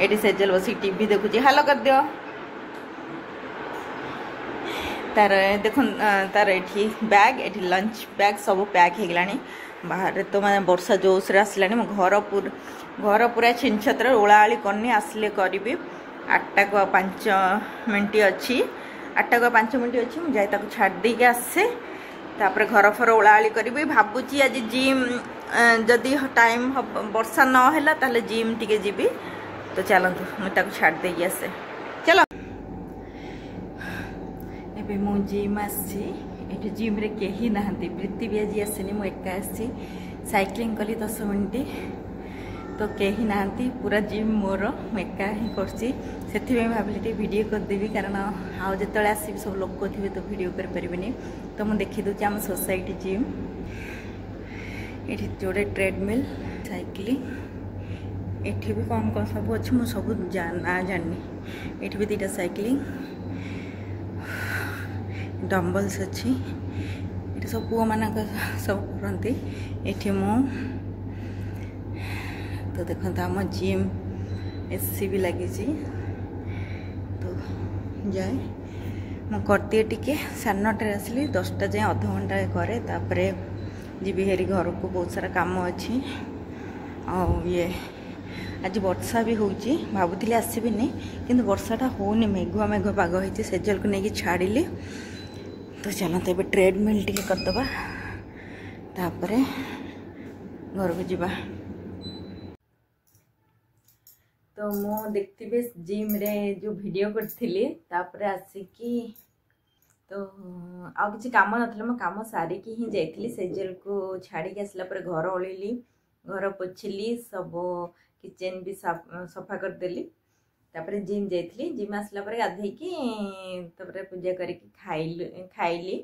ये सेजल बस टीवी देखुची हालो कर दियो तार देख तार ये बैग ये लंच बैग सब पैक हो गलानी बाहर तो मैं वर्षा जोश आसलानी मो घर पूरा छिनछत्र ओलाआली करनी आसले करी 8टा को 5 मिनट अच्छी 8टा को 5 मिनट अच्छी मुझे छाड़ देके आसे तापर घर फर ओलाआली करी भावुची आज जिम जदि टाइम वर्षा नहला ताले जिम टिके जीवी तो चलतु मुझे छाड़ देके आसे चलो एबे मु जिम आसी ये जिम रे कहीं ना प्रीति भी आज आसनी मुझे एका आसी साइक्लिंग कली 10 मिनट तो कहीं ना पूरा जिम मोर एका ही कर भाविली वीडियो करदेवी कारण आउ जो आसबि सब लोक थे तो वीडियो करें तो मुझे देखी दूसरी आम सोसाइटी जिम ये जोड़े ट्रेडमिल साइक्लिंग एठी भी कौन कौन सब अच्छे मुझे सब ना जानी ये भी 2टा साइक्लिंग डम्बल्स अच्छी ये सब पुआ मान सब करती ये मु तो देखते आम जिम एसी भी लगी तो जाए मुझे करती टे 9:30 आसली 10टा जाए अध घंटा करे तापर जीवी हेरी घर को बहुत सारा काम अच्छी ये आज वर्षा भी होची भावुली आसबिनी किंतु वर्षाटा होनी मेघुआ मेघुआ पाग होती सेजल को लेकिन छाड़ी तो चलते ये ट्रेडमिल टी करदे तापर घर को जीवा तो मु देखते जिम रे जो वीडियो करथिली तापर आसिकी तो आ किसी काम नथिले मो काम सारिकी ही जाइथिली सेजल को छाड़ी आसला पर घर ओळिली घर पोछिली सब किचन भी सफा कर देली तापर जिम जाइथिली जिम आसला पर गाधे की तापर पूजा करके खाइली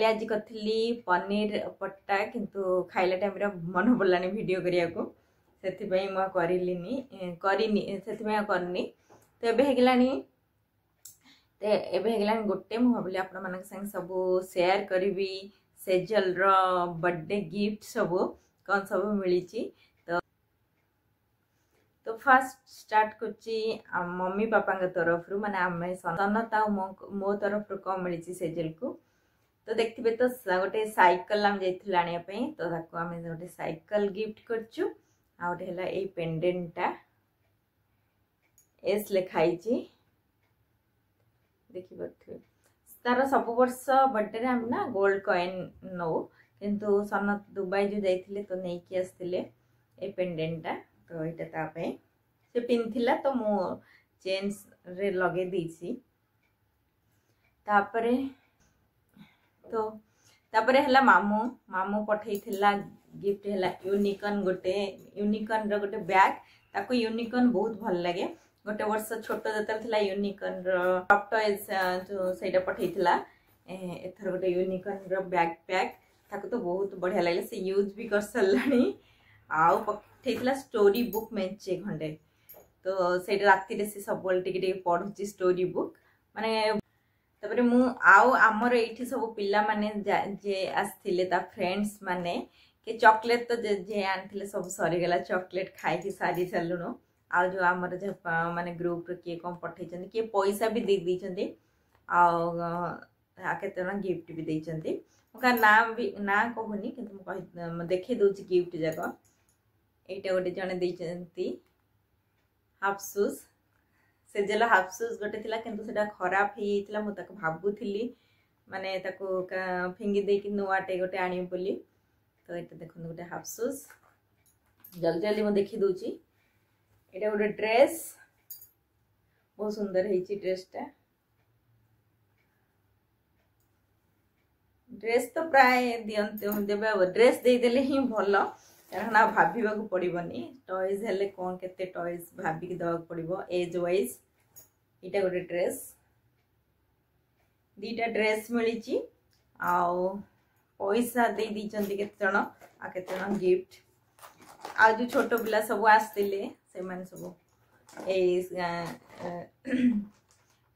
आज करथिली पनीर पट्टा किंतु खाइला टाइम रे मन पड़लानी वीडियो करिया को सेथिबाई म करनी तो एबे हेगलानी गोटे मु भाविली आपण मानक संग सब शेयर करी सेजल रो बर्थडे गिफ्ट सब कौन सब मिली तो फर्स्ट स्टार्ट करची मम्मी पापा तरफ रू माने आमे सनता मो तरफ रू कौन मिली सेजल को तो देखते तो गोटे साइकिल आम जाइथिला आनिया पई तो ताको आमे गोटे साइकिल गिफ्ट करछु आ गोटे हला ए पेंडेंटा एस लिखाई देखि बथु तार सब वर्ष बर्थडे रे हम ना गोल्ड कॉइन नो किंतु सन दुबई जो जाइथिले तो नै कि आस्थिले ए पेंडेंटा तो एटा ता पे से पिनथिला तो मो चेन्स रे लगे दीसी तापरे तो तापरे हला मामू पठैथिला गिफ्ट है यूनिकॉर्न रो गोटे बैग ताको यूनिकॉर्न बहुत भल लगे गोटे वर्ष छोट जतला यूनिकॉर्न रो टॉप टॉयज जो सेटा पठैथिला एथर गोटे यूनिकॉर्न रो बैकपैक ताको तो बहुत बढ़िया लगे से यूज भी कर सरलानी आउ पठैथिला स्टोरी बुक मेंचे खंडे तो सेटा राती रे से सब टिके पढुची स्टोरी बुक माने तापर मु आउ हमर एठी सब पिल्ला माने जे आस्थिले ता फ्रेंड्स माने के चॉकलेट तो जे आनथिले सब सरीगला चॉकलेट खाई की सारी चलुनो आ जो हमर जे माने ग्रुप रे के कम पठै छन के पैसा भी दे दी छन आ केतना गिफ्ट भी दे छन ओका नाम भी ना कहूनी किंतु मु देखि दोची गिफ्ट जगह एटा गोटे जने दे छनती हाफ शूज सेजल हाफ शूज गोटे थिला किंतु सेटा खराब ही थिला मु तक भाबुथिली माने ताको फिंगी दे कि नुआटे गोटे आनी बोली तो ये देखो गोटे हाफ शूज जल्दी जल्दी मुझे देखी दूची ये गोटे ड्रेस बहुत सुंदर है ड्रेसटा ड्रेस तो प्राय दियंते देबे ड्रेस दे देले ही भल कारण भाविबा को पड़िबनी टॉयज हेले कोन केते टॉयज भाबी के दवा पड़िबो एज वाइज इटा गोटे ड्रेस 2टा ड्रेस मिली आउ पैसा दे दी केते जण आ केते जण गिफ्ट आ जो छोट पिला सब आस्तिले से माने सब ए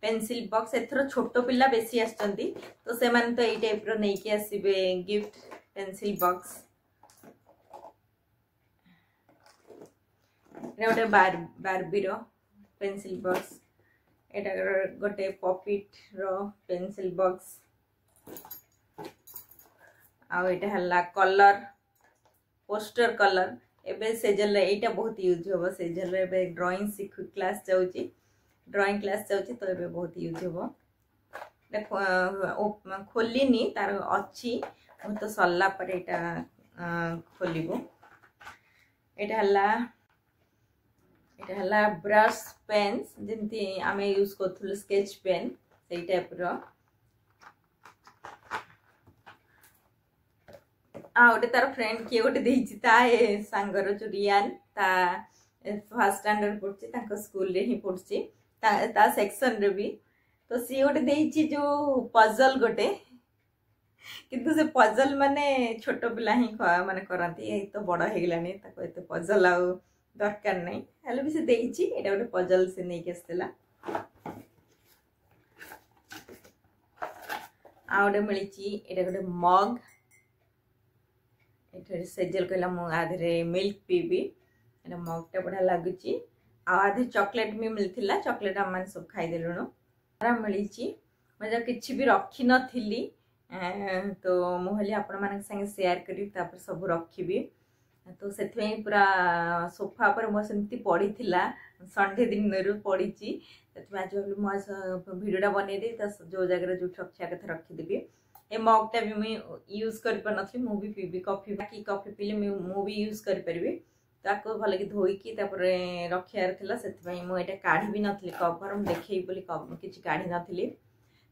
पेंसिल बॉक्स एथरो छोट पिला बेसी आछंती तो से माने तो ए टाइप रो नै के आसीबे गिफ्ट पेंसिल बॉक्स गोटे बार्बी रो पेंसिल बॉक्स एटा गोटे पॉपिट रो पेंसिल बॉक्स आ एटा हल्ला कलर पोस्टर कलर एबे सेजल एटा बहुत यूज होबो सेजल एबे ड्राइंग सीख क्लास जाउची ड्राइंग क्लास जाउची तो एबे बहुत यूज होबो देखो खोलिनी तार अच्छी मु तो सल्ला पर एटा खोलिबो एटा हल्ला ब्रश पेन्स जेंती आमे यूज करथुल स्केच पेन सेई टाइप रो गोटे तार फ्रेंड किए गोटे देछि ता सांगर जो रियान ता फर्स्ट स्टैंडर्ड पढ़छि स्कूल रे ही पढ़छि ता सेक्शन रे भी तो सी गोटे देछि जो पजल गोटे किंतु से पजल माने छोट पिला ही माने करंती ए तो बड़ हे गेलानी ताको एते पजल आ दरकार नै हेले भी से देछि एटा गोटे पजल से नै के आस्तेला आ गोटे मिलिछि एटा गोटे मग एठे सेजल कहला मु आधरे मिल्क पीबी एटा मगटा बढा लागुची आ आधे चॉकलेट भी मिलथिला चॉकलेट हम सब खाई देलुनो आरा मिलिची मजा किछि भी रखी नथिली तो मोहली आपण मानक संगे शेयर करी तापर सब रखिबी तो सेथवे पूरा सोफा पर मो सेमती पड़ी थिला संडे दिन रू पड़ीची सेथवे आज मो वीडियोटा बनै दे त जो जगह जो रखिया कथा रखी देबी ए मगटा भी मैं यूज कर पर नथली मु भी पीबी कॉफी बाकी कॉफी पीले मु भी यूज कर परबी ताको भले कि धोई की तापर रखियार थिला सेति पई मु एटा काढी भी नथली कवर हम देखै बोली किछि काढी नथली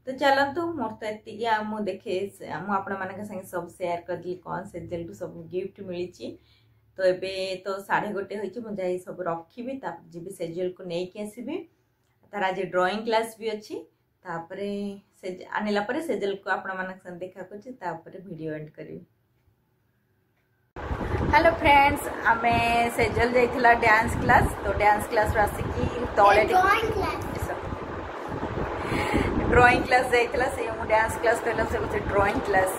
तो चलंतु मोर तो एति आ मु देखे मु आपण मानक संगे सब शेयर कर दिली कोन से जेल सब गिफ्ट मिलिछि तो एबे तो 1:30 होइछि मु जाई सब रखिबी तापर जिबी सेजल को नै के आसीबी तार आज ड्राइंग क्लास भी अछि तापरे से आनिला परे सेजल को आपण मानक संग देखा कुछ तापरे वीडियो एंड करी हेलो फ्रेंड्स आमे सेजल जाइथिला डांस क्लास तो डांस क्लास रासी की तळे ड्राइंग क्लास जाइथिला से मु डांस क्लास कहला से कुछ ड्राइंग क्लास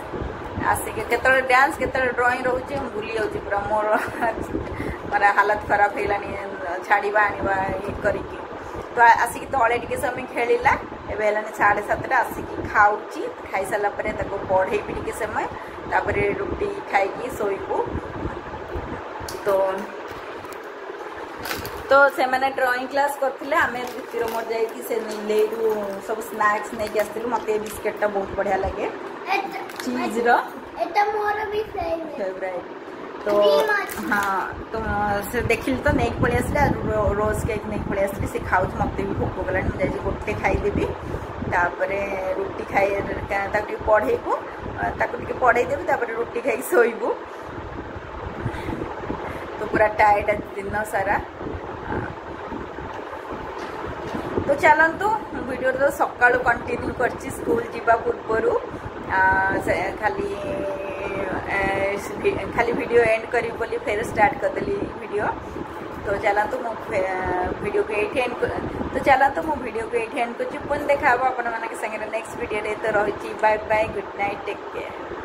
आसी के केतळे डांस केतळे ड्राइंग रहउची हम भूली जाउची पूरा मोर माने हालत खराब हेलानी छाड़ीबा आनिबा ए करी की तो आसिक तले टिके समय खेलिला एबे हेलानी 7:30 आसिक खाउची खाई साला परे तको पढ़े भी टिके समय तापरे रोटी खाई की सोइबो तो से माने ड्राइंग क्लास करथिले आमे भितिर मोर जाई की से लेरु सब स्नैक्स नै के आस्तिलु मते बिस्किटटा बहुत बढ़िया लागे चीज रो एटा मोर भी फेवरेट तो हाँ तो से देखिल तो नहीं पड़े आसले रोज केक नहीं पड़े आसले से खाऊ मत भी भोक गलानी मुझे गोटे खाईदेवी तापरे रोटी खाई पढ़ेबू ताको पढ़े देवी तापरे रोटी खाई सोइबू तो पूरा टायर्ड दिन सारा तो चलतु वीडियो तो सका कंटिन्यू कर स्कूल जीवा पूर्व खाली वीडियो एंड करी बोली फिर स्टार्ट कर देली वीडियो तो चलतु मो वीडियो को एठी एंड तो चलतु मो वीडियो को एठी एंड कर पुन देखा अपन मन के संगे नेक्स्ट वीडियो रे तो रही bye bye good night take care.